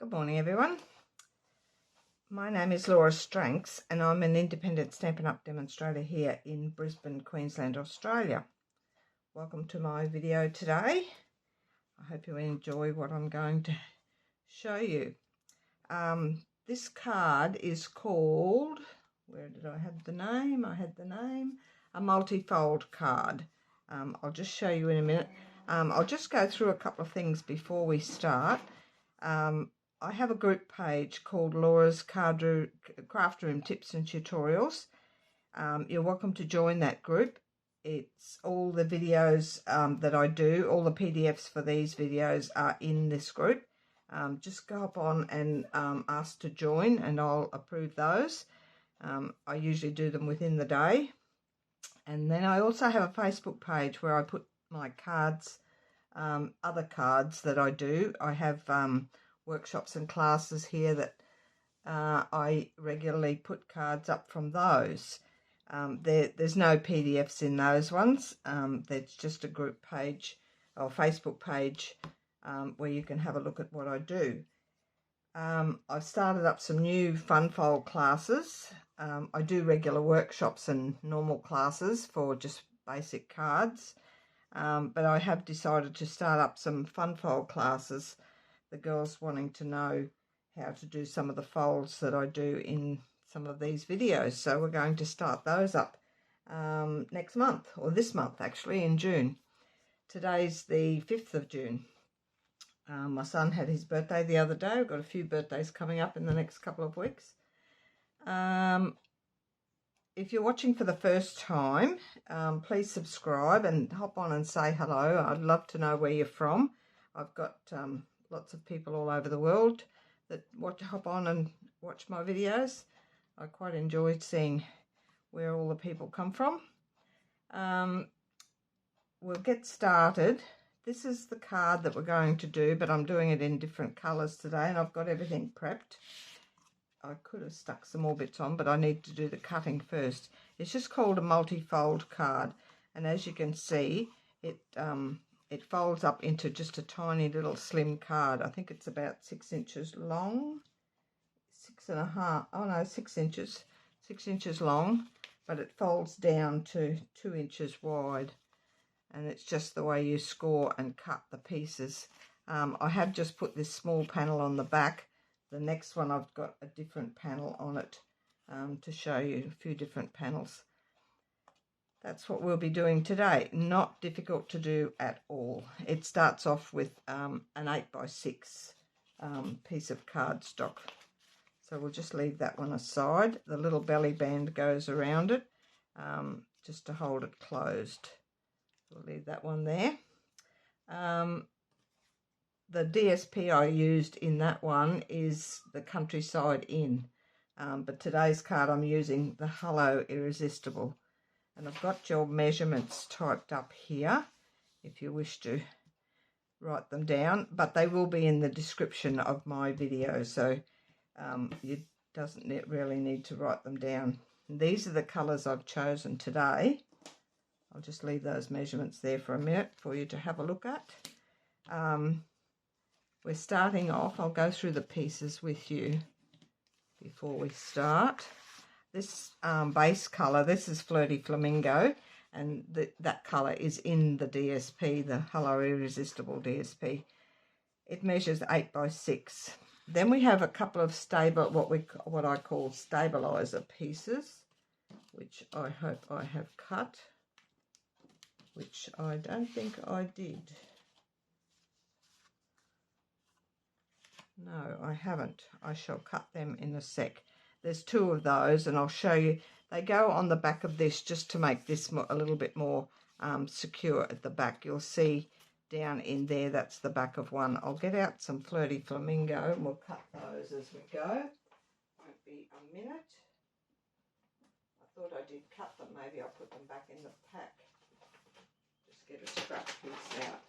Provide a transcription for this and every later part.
Good morning, everyone. My name is Laura Stranks and I'm an independent Stampin' Up! Demonstrator here in Brisbane, Queensland, Australia. Welcome to my video today. I hope you enjoy what I'm going to show you. This card is called, where did I have the name? I had the name, a multifold card. I'll just show you in a minute. I'll just go through a couple of things before we start. I have a group page called Laura's Craft Room Tips and Tutorials. You're welcome to join that group. It's all the videos that I do, all the PDFs for these videos are in this group. Just go up on and ask to join and I'll approve those. I usually do them within the day. And then I also have a Facebook page where I put my cards, other cards that I do. I have workshops and classes here that I regularly put cards up from those. There's no PDFs in those ones. There's just a group page or Facebook page where you can have a look at what I do. I've started up some new fun fold classes. I do regular workshops and normal classes for just basic cards, but I have decided to start up some fun fold classes. The girls wanting to know how to do some of the folds that I do in some of these videos. So we're going to start those up next month, or this month actually, in June. Today's the 5th of June. My son had his birthday the other day. I've got a few birthdays coming up in the next couple of weeks. If you're watching for the first time, please subscribe and hop on and say hello. I'd love to know where you're from. I've got lots of people all over the world that hop on and watch my videos. I quite enjoyed seeing where all the people come from. We'll get started. This is the card that we're going to do, but I'm doing it in different colours today and I've got everything prepped. I could have stuck some more bits on, but I need to do the cutting first. It's just called a multi-fold card, and as you can see, it folds up into just a tiny little slim card. I think it's about 6 inches long, 6.5, oh no, 6 inches, 6 inches long, but it folds down to 2 inches wide, and it's just the way you score and cut the pieces. I have just put this small panel on the back. The next one I've got a different panel on it to show you a few different panels. That's what we'll be doing today. Not difficult to do at all. It starts off with an 8x6 piece of cardstock. So we'll just leave that one aside. The little belly band goes around it just to hold it closed. We'll leave that one there. The DSP I used in that one is the Countryside Inn. But today's card I'm using the Hello Irresistible. And I've got your measurements typed up here if you wish to write them down, but they will be in the description of my video, so you doesn't really need to write them down. And these are the colours I've chosen today. I'll just leave those measurements there for a minute for you to have a look at. We're starting off, I'll go through the pieces with you before we start. This base colour, this is Flirty Flamingo, and that colour is in the DSP, the Hello Irresistible DSP. It measures 8x6. Then we have a couple of what I call stabiliser pieces, which I hope I have cut, which I don't think I did. No, I haven't. I shall cut them in a sec. There's 2 of those, and I'll show you. They go on the back of this just to make this a little bit more secure at the back. You'll see down in there, that's the back of one. I'll get out some Flirty Flamingo, and we'll cut those as we go. Won't be a minute. I thought I did cut them. Maybe I'll put them back in the pack. Just get a scrap piece out.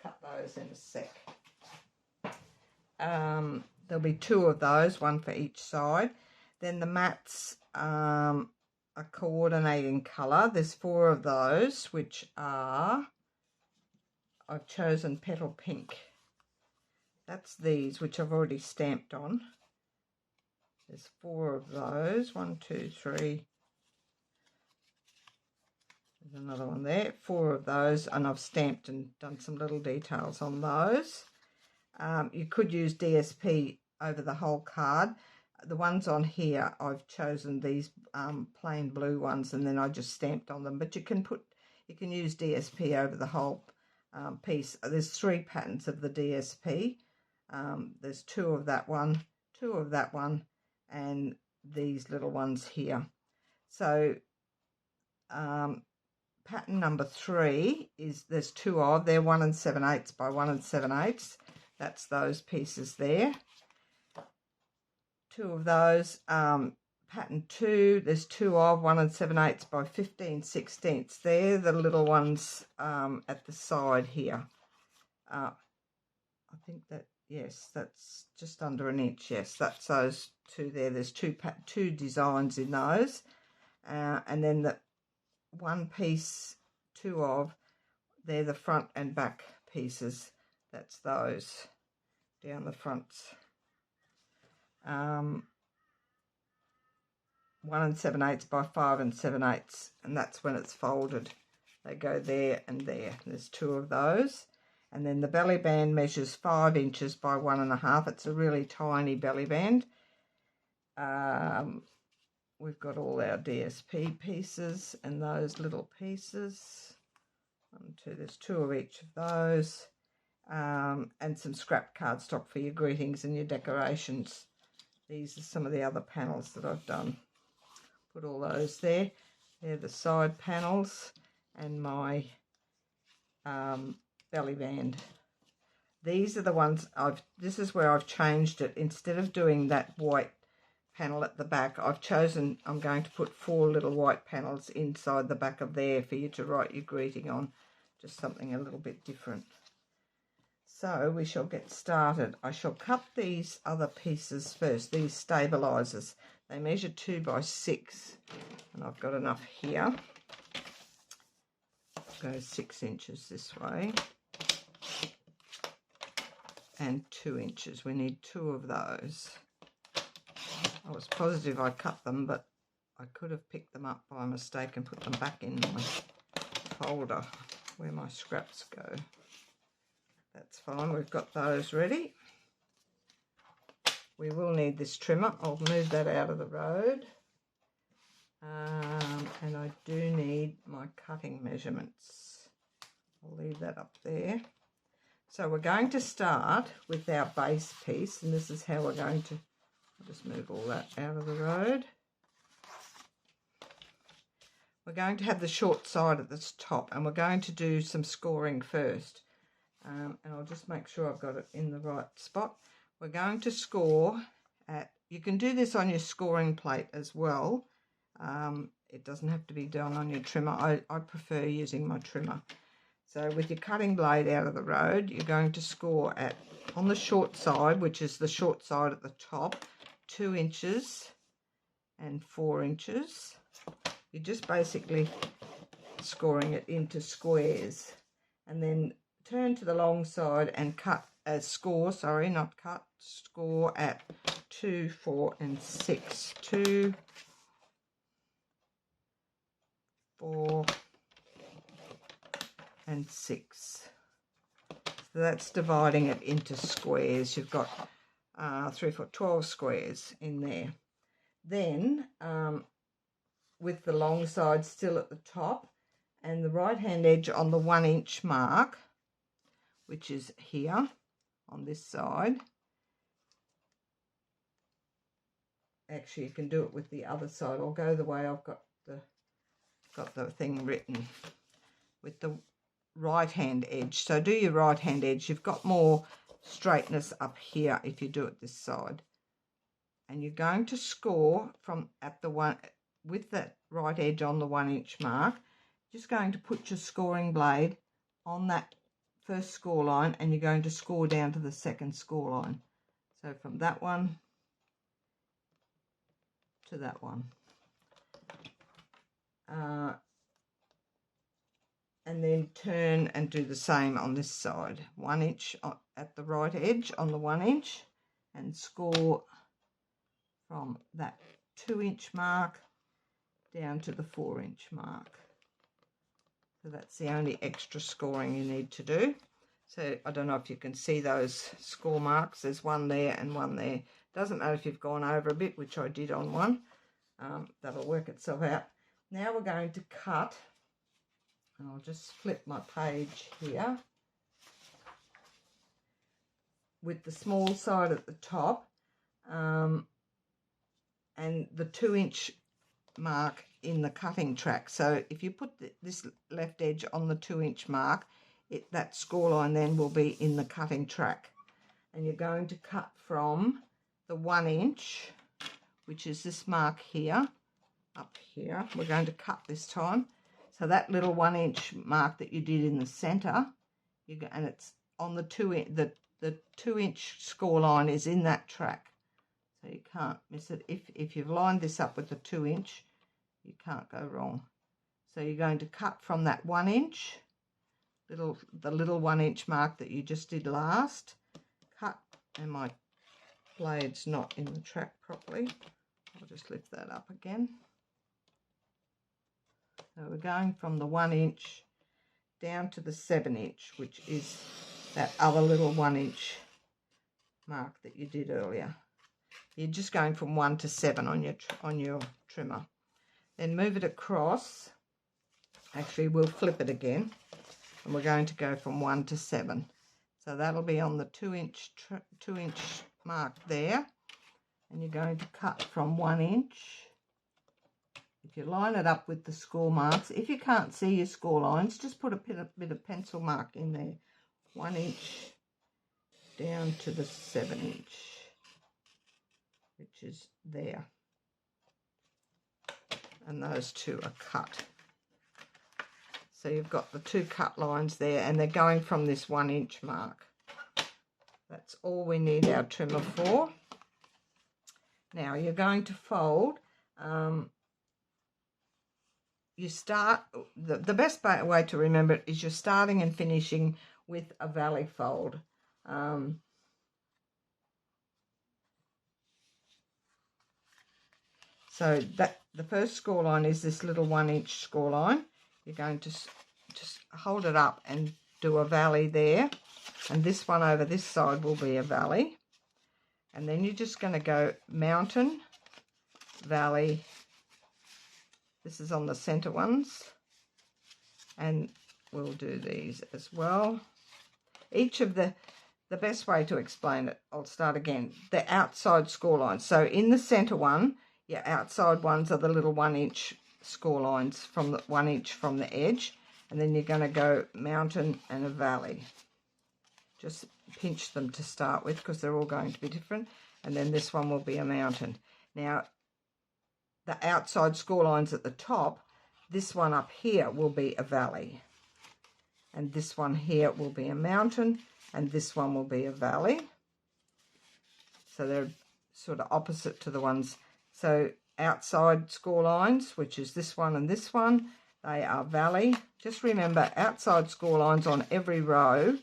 Cut those in a sec. There'll be 2 of those, one for each side. Then the mats are coordinating colour. There's 4 of those, which are I've chosen Petal Pink. That's these, which I've already stamped on. There's 4 of those. 1, 2, 3. There's another one there. 4 of those, and I've stamped and done some little details on those. You could use DSP over the whole card. The ones on here, I've chosen these plain blue ones, and then I just stamped on them. But you can use DSP over the whole piece. There's 3 patterns of the DSP. There's 2 of that one, 2 of that one, and these little ones here. So pattern number 3 is, there's 2 of, they're 1 7/8 by 1 7/8. That's those pieces there. 2 of those. Pattern 2, there's 2 of 1 7/8 by 15/16. They're the little ones at the side here. I think that, yes, that's just under an inch. Yes, that's those 2 there. There's two designs in those. And then the one piece, 2 of, they're the front and back pieces. That's those down the fronts. 1 7/8 by 5 7/8, and that's when it's folded. They go there and there. There's 2 of those. And then the belly band measures 5 inches by 1 1/2. It's a really tiny belly band. We've got all our DSP pieces and those little pieces. 1, 2, there's 2 of each of those. And some scrap cardstock for your greetings and your decorations. These are some of the other panels that I've done. Put all those there. They're the side panels and my belly band. These are the ones this is where I've changed it. Instead of doing that white panel at the back, I've chosen, I'm going to put 4 little white panels inside the back of there for you to write your greeting on. Just something a little bit different. So we shall get started. I shall cut these other pieces first, these stabilizers. They measure 2 by 6, and I've got enough here. Go 6 inches this way, and 2 inches. We need 2 of those. I was positive I cut them, but I could have picked them up by mistake and put them back in my folder where my scraps go. That's fine, we've got those ready. We will need this trimmer. I'll move that out of the road. And I do need my cutting measurements. I'll leave that up there. So we're going to start with our base piece, and this is how we're going to, I'll just move all that out of the road. We're going to have the short side at the top, and we're going to do some scoring first. And I'll just make sure I've got it in the right spot. We're going to score at, you can do this on your scoring plate as well. It doesn't have to be done on your trimmer. I prefer using my trimmer. So with your cutting blade out of the road, you're going to score at, on the short side, which is the short side at the top, 2 inches and 4 inches. You're just basically scoring it into squares, and then turn to the long side and cut score at 2, 4 and 6. 2, 4 and 6. So that's dividing it into squares. You've got 3, 4, 12 squares in there. Then with the long side still at the top and the right hand edge on the 1 inch mark, which is here on this side. Actually, you can do it with the other side. I'll go the way I've got the thing written, with the right hand edge. So do your right hand edge. You've got more straightness up here if you do it this side. And you're going to score from at the one with that right edge on the 1 inch mark. Just going to put your scoring blade on that first score line, and you're going to score down to the second score line. So from that one to that one. And and then turn and do the same on this side. 1 inch at the right edge on the 1 inch, and score from that 2 inch mark down to the 4 inch mark. So that's the only extra scoring you need to do. So I don't know if you can see those score marks. There's one there and one there. Doesn't matter if you've gone over a bit, which I did on one. That'll work itself out. Now we're going to cut, and I'll just flip my page here with the small side at the top, and the 2 inch mark in the cutting track. So if you put this left edge on the 2 inch mark, that score line then will be in the cutting track, and you're going to cut from the 1 inch, which is this mark here, up here. We're going to cut this time. So that little 1 inch mark that you did in the center, and it's on the 2 inch, the 2 inch score line is in that track, so you can't miss it. If you've lined this up with the 2 inch, you can't go wrong. So you're going to cut from that 1 inch, the little 1 inch mark that you just did last. Cut, and my blade's not in the track properly. I'll just lift that up again. So we're going from the 1 inch down to the 7 inch, which is that other little 1 inch mark that you did earlier. You're just going from 1 to 7 on your trimmer. Then move it across. Actually, we'll flip it again, and we're going to go from 1 to 7. So that'll be on the 2 inch mark there, and you're going to cut from 1 inch. If you line it up with the score marks, if you can't see your score lines, just put a bit of pencil mark in there. 1 inch down to the 7 inch, which is there. And those two are cut. So you've got the two cut lines there, and they're going from this 1 inch mark. That's all we need our trimmer for. Now you're going to fold. You start, the best way to remember it is you're starting and finishing with a valley fold. So that the first score line is this little 1 inch score line. You're going to just hold it up and do a valley there, and this one over this side will be a valley, and then you're just going to go mountain, valley. This is on the center ones, and we'll do these as well. Each of the best way to explain it, I'll start again, the outside score lines. So in the center one, your outside ones are the little 1 inch score lines from the 1 inch from the edge, and then you're going to go mountain and a valley. Just pinch them to start with because they're all going to be different, and then this one will be a mountain. Now the outside score lines at the top, this one up here will be a valley, and this one here will be a mountain, and this one will be a valley. So they're sort of opposite to the ones. So outside score lines, which is this one and this one, they are valley. Just remember, outside score lines on every row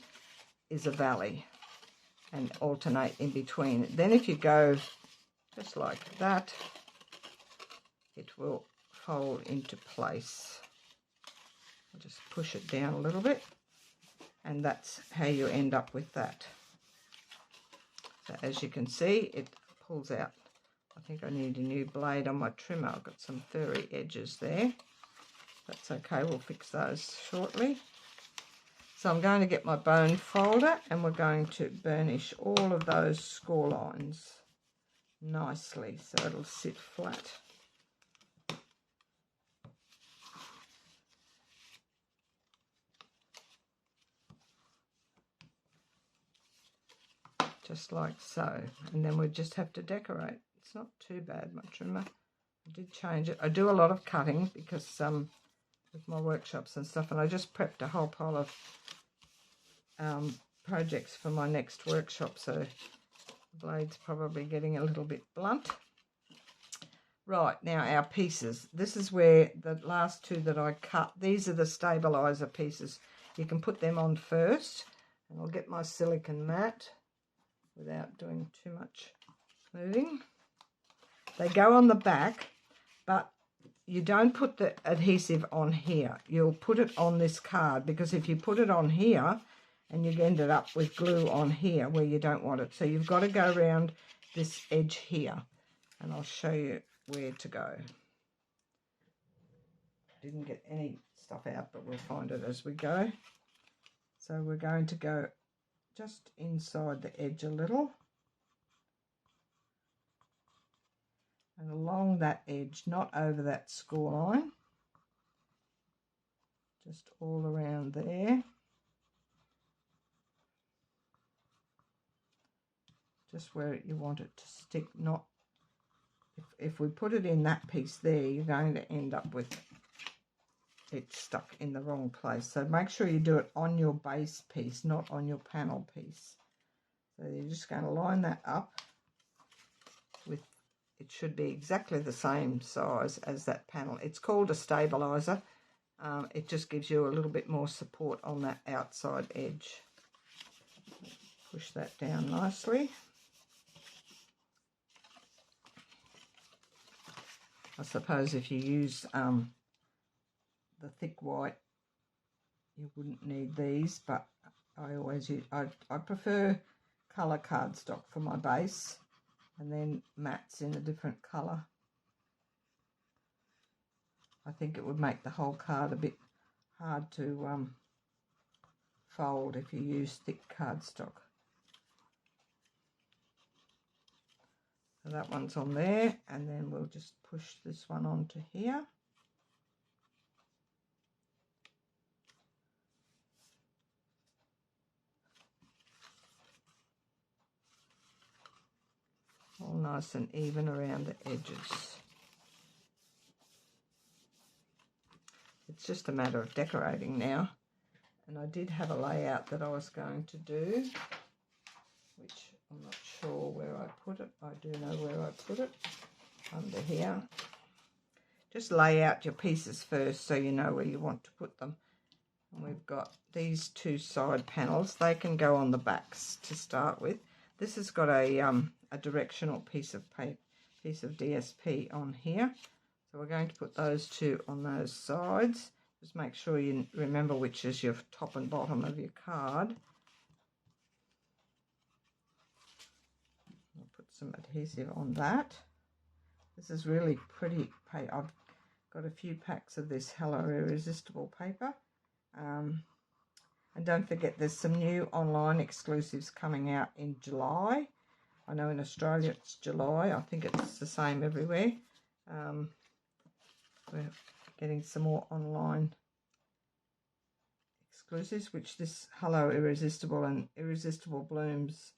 is a valley, and alternate in between. Then if you go just like that, it will fold into place. I'll just push it down a little bit, and that's how you end up with that. So as you can see, it pulls out. I think I need a new blade on my trimmer. I've got some furry edges there. That's okay, we'll fix those shortly. So I'm going to get my bone folder, and we're going to burnish all of those score lines nicely so it'll sit flat. Just like so, and then we just have to decorate. It's not too bad, my trimmer. I did change it. I do a lot of cutting because with my workshops and stuff, and I just prepped a whole pile of projects for my next workshop, so the blade's probably getting a little bit blunt. Right, now our pieces. This is where the last two that I cut, these are the stabiliser pieces. You can put them on first, and I'll get my silicone mat without doing too much moving. They go on the back, but you don't put the adhesive on here. You'll put it on this card, because if you put it on here and you ended up with glue on here where you don't want it. So you've got to go around this edge here, and I'll show you where to go. Didn't get any stuff out, but we'll find it as we go. So we're going to go just inside the edge a little, and along that edge, not over that score line, just all around there. Just where you want it to stick, not, if we put it in that piece there, you're going to end up with it stuck in the wrong place. So make sure you do it on your base piece, not on your panel piece. So you're just going to line that up with, it should be exactly the same size as that panel. It's called a stabiliser. It just gives you a little bit more support on that outside edge. Push that down nicely. I suppose if you use the thick white, you wouldn't need these, but I always use, I prefer colour cardstock for my base, and then mattes in a different colour. I think it would make the whole card a bit hard to fold if you use thick cardstock. So that one's on there, and then we'll just push this one onto here. All nice and even around the edges. It's just a matter of decorating now. And I did have a layout that I was going to do, which I'm not sure where I put it. I do know where I put it, under here. Just lay out your pieces first so you know where you want to put them. And we've got these two side panels. They can go on the backs to start with. This has got a directional piece of paper, piece of DSP on here. So we're going to put those two on those sides. Just make sure you remember which is your top and bottom of your card. I'll put some adhesive on that. This is really pretty paper. I've got a few packs of this Hello Irresistible paper. And don't forget, there's some new online exclusives coming out in July. I know in Australia it's July. I think it's the same everywhere. We're getting some more online exclusives, which this Hello Irresistible and Irresistible Blooms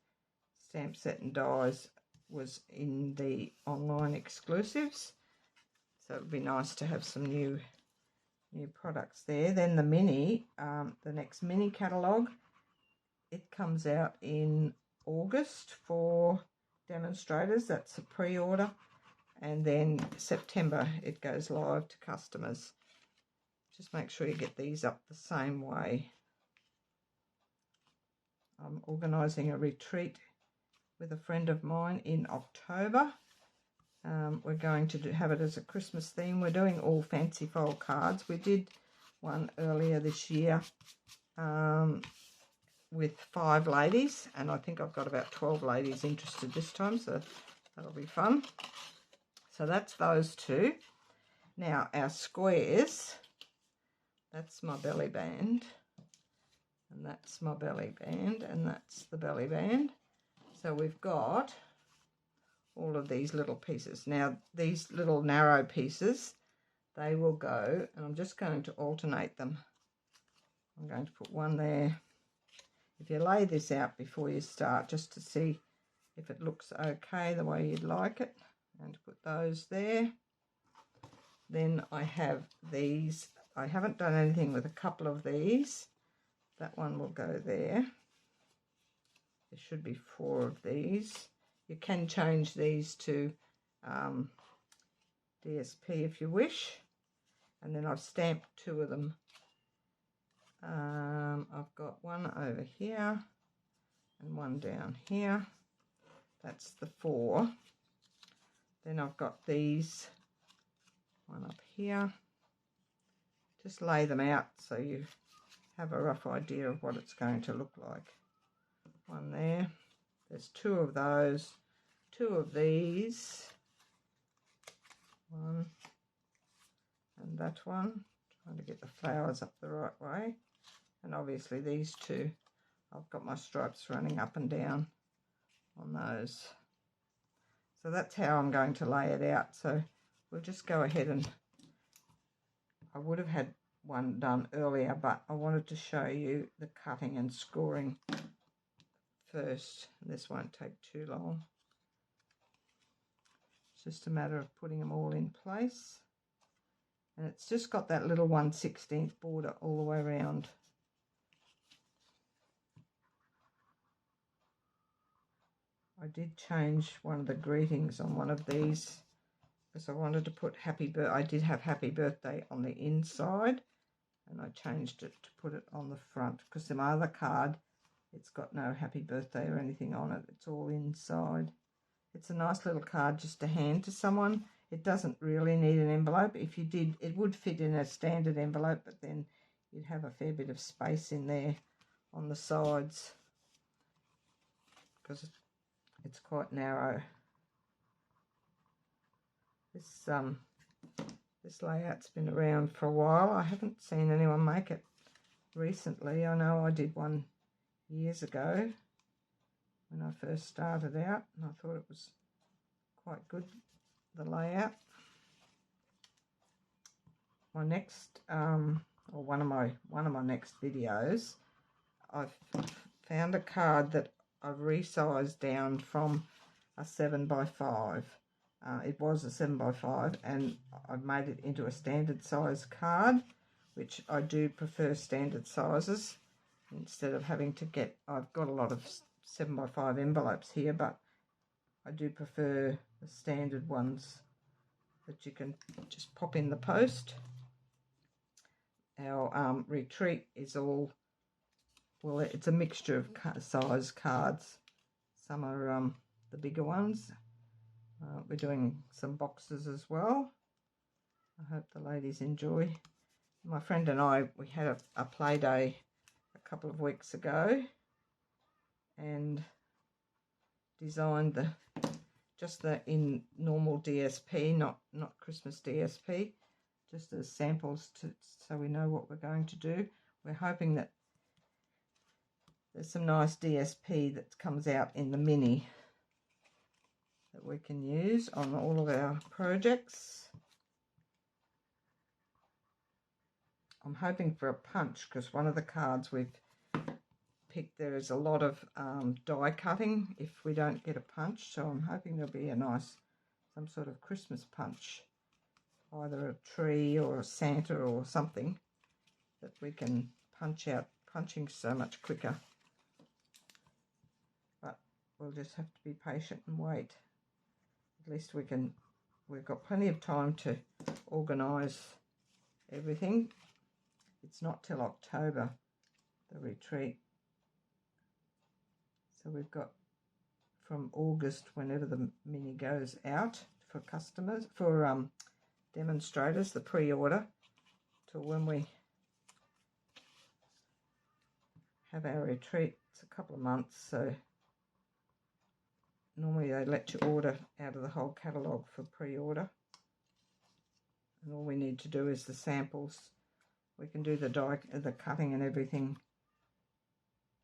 stamp set and dies was in the online exclusives. So it would be nice to have some new products there. Then the mini, the next mini catalogue, it comes out in August for demonstrators. That's a pre-order, and then September it goes live to customers. Just make sure you get these up the same way. I'm organising a retreat with a friend of mine in October. We're going to have it as a Christmas theme. We're doing all fancy fold cards. We did one earlier this year with 5 ladies, and I think I've got about 12 ladies interested this time, so that'll be fun. So that's those two. Now our squares, that's my belly band, and that's my belly band, and that's the belly band. So we've got all of these little pieces. Now these little narrow pieces, they will go, and I'm just going to alternate them. I'm going to put one there. If you lay this out before you start, just to see if it looks okay the way you'd like it, and to put those there. Then I have these. I haven't done anything with a couple of these. That one will go there. There should be 4 of these. You can change these to DSP if you wish. And then I've stamped 2 of them. I've got one over here and one down here. That's the 4. Then I've got these, one up here. Just lay them out so you have a rough idea of what it's going to look like. One there. There's 2 of those. 2 of these. One. And that one. Trying to get the flowers up the right way. And obviously these 2. I've got my stripes running up and down on those. So that's how I'm going to lay it out. So we'll just go ahead and I would have had one done earlier, but I wanted to show you the cutting and scoring first. This won't take too long. It's just a matter of putting them all in place. And it's just got that little 1/16 border all the way around. I did change one of the greetings on one of these because I wanted to put I did have happy birthday on the inside, and I changed it to put it on the front because my other card, it's got no happy birthday or anything on it. It's all inside. It's a nice little card just to hand to someone. It doesn't really need an envelope. If you did, it would fit in a standard envelope, but then you'd have a fair bit of space in there on the sides because it's quite narrow. This layout's been around for a while. I haven't seen anyone make it recently. I know I did one years ago when I first started out, and I thought it was quite good, the layout. My next or one of my next videos, I've found a card that I've resized down from a 7x5. It was a 7x5, and I've made it into a standard size card, which I do prefer standard sizes instead of having to get. I've got a lot of 7x5 envelopes here, but I do prefer the standard ones that you can just pop in the post. Our retreat is all, well, it's a mixture of size cards. Some are the bigger ones. We're doing some boxes as well. I hope the ladies enjoy. My friend and I, we had a play day a couple of weeks ago and designed just the in normal DSP, not Christmas DSP, just as samples so we know what we're going to do. We're hoping that there's some nice DSP that comes out in the mini that we can use on all of our projects. I'm hoping for a punch because one of the cards we've picked, there is a lot of die cutting if we don't get a punch, so I'm hoping there'll be a nice, some sort of Christmas punch, either a tree or a Santa or something that we can punch out. Punching's so much quicker, but we'll just have to be patient and wait. At least we've got plenty of time to organise everything. It's not till October, the retreat. So we've got from August, whenever the mini goes out for customers, for demonstrators, the pre-order, till when we have our retreat. It's a couple of months, so normally they let you order out of the whole catalogue for pre-order. And all we need to do is the samples. We can do the cutting and everything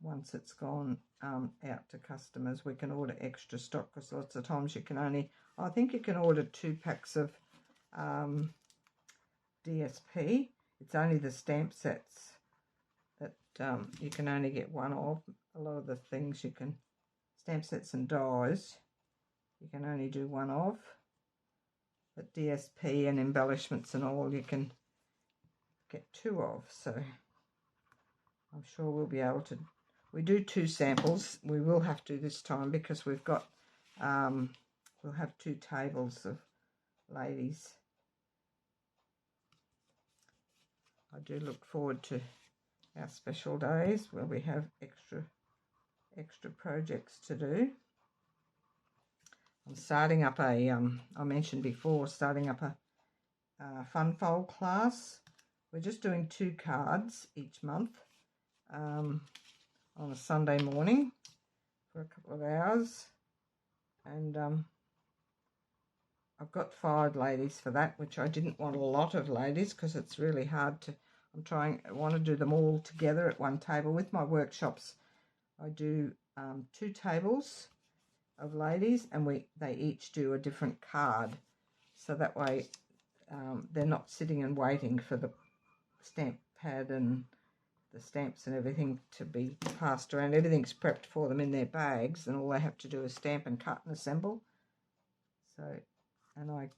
once it's gone out to customers. We can order extra stock because lots of times you can only, I think you can order 2 packs of DSP. It's only the stamp sets that you can only get one of. A lot of the things you can, stamp sets and dies, you can only do one of. But DSP and embellishments and all, you can get 2 of. So I'm sure we'll be able to. We do 2 samples. We will have to this time because we've got, we'll have 2 tables of ladies I do look forward to our special days where we have extra projects to do. I'm starting up a, I mentioned before, starting up a fun fold class. We're just doing 2 cards each month on a Sunday morning for a couple of hours. And I've got 5 ladies for that, which I didn't want a lot of ladies because it's really hard to, I want to do them all together at one table. With my workshops, I do 2 tables of ladies, and they each do a different card. So that way they're not sitting and waiting for the stamp pad and the stamps and everything to be passed around. Everything's prepped for them in their bags, and all they have to do is stamp and cut and assemble. So, and I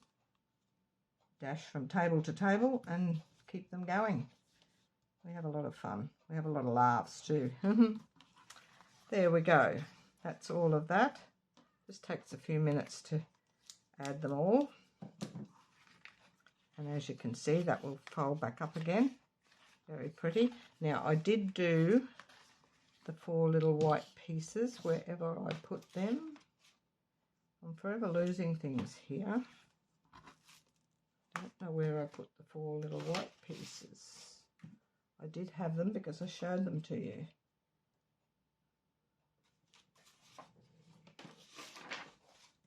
dash from table to table and keep them going. We have a lot of fun. We have a lot of laughs too. There we go. That's all of that. Just takes a few minutes to add them all. And as you can see, that will fold back up again. Very pretty. Now, I did do the 4 little white pieces wherever I put them. I'm forever losing things here. Don't know where I put the 4 little white pieces. I did have them because I showed them to you.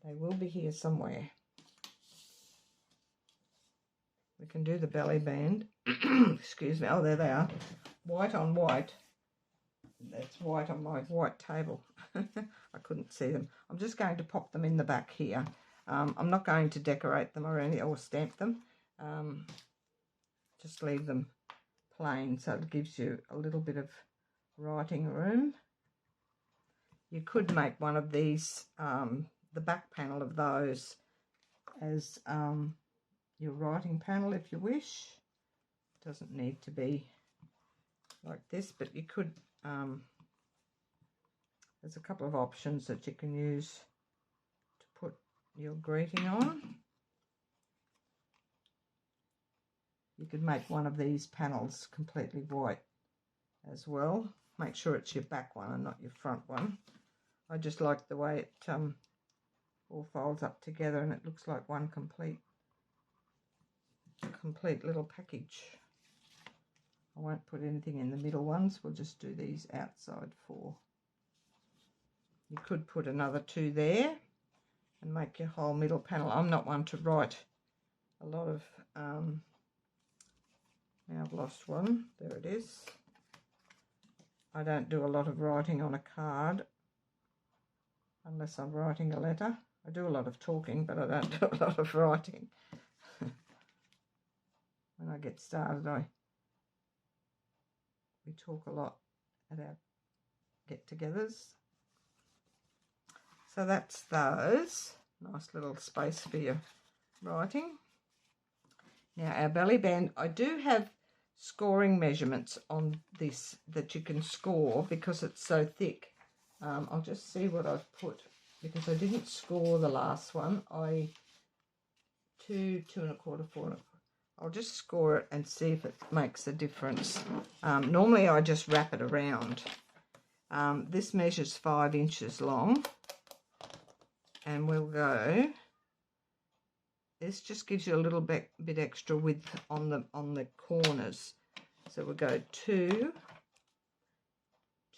They will be here somewhere. We can do the belly band. Excuse me. Oh, there they are. White on white. That's white on my white table. I couldn't see them. I'm just going to pop them in the back here. I'm not going to decorate them or anything or stamp them. Just leave them plain so it gives you a little bit of writing room. You could make one of these, the back panel of those, as your writing panel if you wish. It doesn't need to be like this, but you could, there's a couple of options that you can use to put your greeting on. You could make one of these panels completely white as well. Make sure it's your back one and not your front one. I just like the way it all folds up together and it looks like one complete little package. I won't put anything in the middle ones. We'll just do these outside 4. You could put another 2 there and make your whole middle panel. I'm not one to write a lot of, now I've lost one. There it is. I don't do a lot of writing on a card unless I'm writing a letter. I do a lot of talking, but I don't do a lot of writing. When I get started, we talk a lot at our get-togethers. So that's those. Nice little space for your writing. Now our belly band, I do have scoring measurements on this that you can score because it's so thick. I'll just see what I've put because I didn't score the last one. 2, 2 1/4, 4 1/4. I'll just score it and see if it makes a difference. Normally I just wrap it around. This measures 5 inches long, and we'll go. This just gives you a little bit extra width on the corners. So we'll go 2,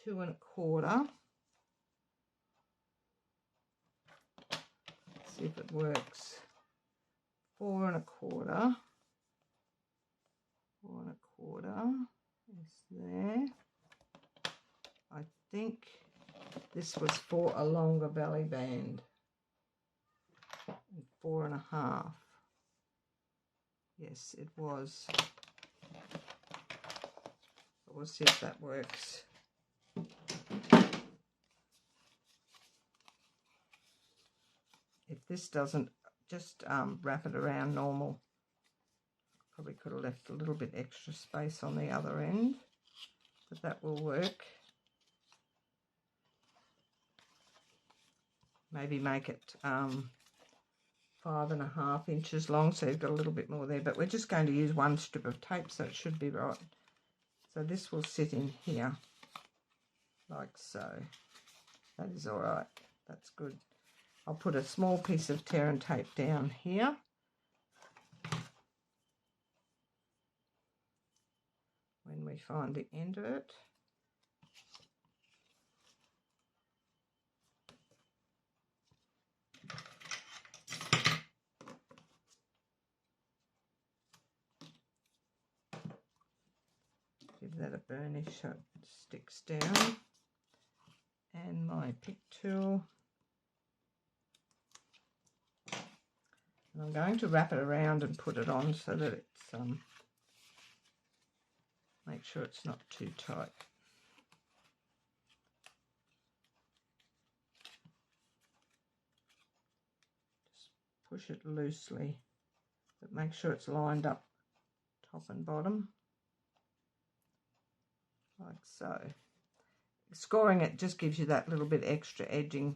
2 1/4. See if it works. 4 1/4. 4 1/4 is there. I think this was for a longer belly band. 4 1/2. Yes, it was. But we'll see if that works. If this doesn't, just wrap it around normal. Probably could have left a little bit extra space on the other end, but that will work. Maybe make it 5.5 inches long, so you've got a little bit more there, but we're just going to use one strip of tape, so it should be right. So this will sit in here like so. That is all right. That's good. I'll put a small piece of tear and tape down here. When we find the end of it. Give that a burnish so it sticks down. And my pick tool. And I'm going to wrap it around and put it on so that it's make sure it's not too tight. Just push it loosely, but make sure it's lined up top and bottom, like so. Scoring it just gives you that little bit extra edging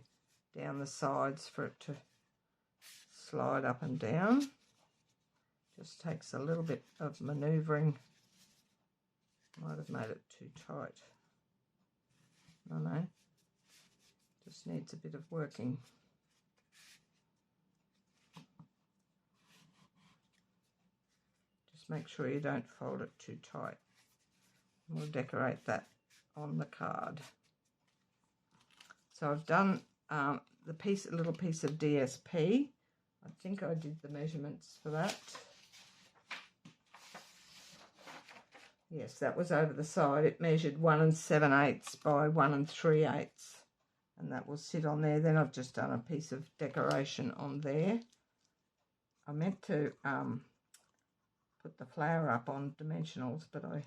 down the sides for it to slide up and down. Just takes a little bit of manoeuvring. Might have made it too tight. No, just needs a bit of working. Just make sure you don't fold it too tight. We'll decorate that on the card. So I've done the little piece of DSP. I think I did the measurements for that. Yes, that was over the side. It measured 1 7/8 by 1 3/8, and that will sit on there. Then I've just done a piece of decoration on there. I meant to put the flower up on dimensionals, but I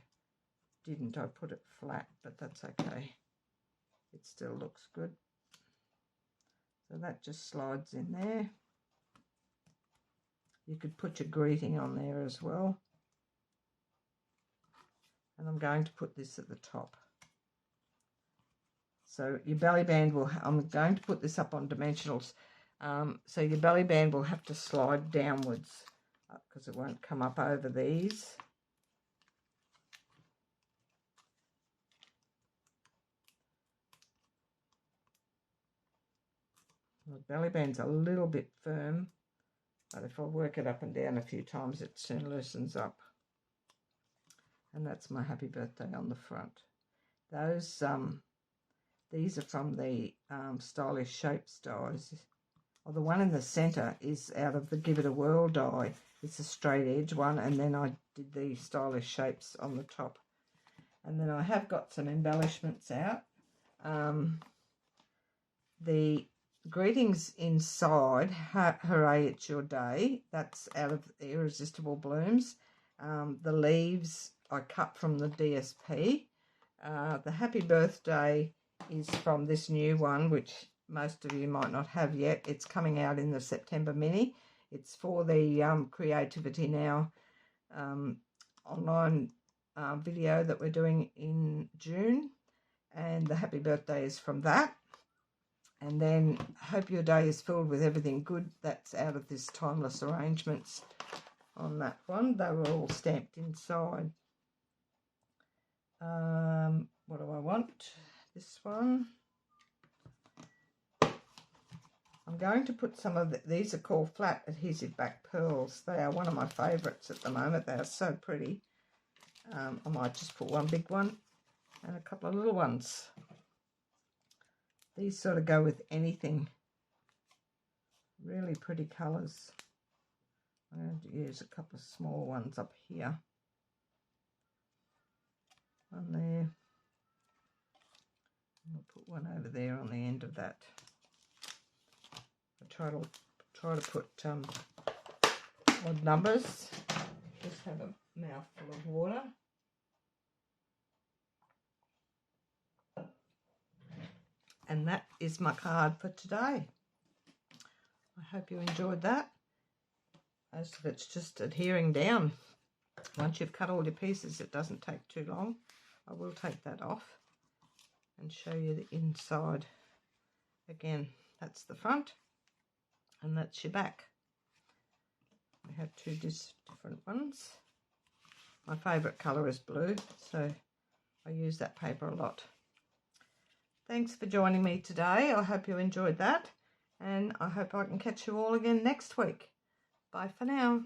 didn't. I put it flat, but that's okay. It still looks good. So that just slides in there. You could put your greeting on there as well. And I'm going to put this at the top. So your belly band will, I'm going to put this up on dimensionals. So your belly band will have to slide downwards because it won't come up over these. The belly band's a little bit firm, but if I work it up and down a few times, it soon loosens up. And that's my happy birthday on the front. Those these are from the Stylish Shapes dies. Well, the one in the centre is out of the Give It a Whirl die. It's a straight edge one, and then I did the Stylish Shapes on the top. And then I have got some embellishments out. The greetings inside, hooray, it's your day. That's out of the Irresistible Blooms. The leaves I cut from the DSP. The happy birthday is from this new one, which most of you might not have yet. It's coming out in the September mini. It's for the Creativity Now online video that we're doing in June. And the happy birthday is from that. And then hope your day is filled with everything good. That's out of this Timeless Arrangements on that one. They were all stamped inside. What do I want? This one. I'm going to put some of these are called flat adhesive back pearls. They are one of my favourites at the moment. They are so pretty. I might just put one big one and a couple of little ones. These sort of go with anything. Really pretty colours. I'm going to use a couple of small ones up here. One there. I'll put one over there on the end of that. I try to put odd numbers. Just have a mouthful of water. And that is my card for today. I hope you enjoyed that. Most of it's just adhering down. Once you've cut all your pieces, it doesn't take too long. I will take that off and show you the inside. Again, that's the front and that's your back. We have two different ones. My favourite colour is blue, so I use that paper a lot. Thanks for joining me today. I hope you enjoyed that, and I hope I can catch you all again next week. Bye for now.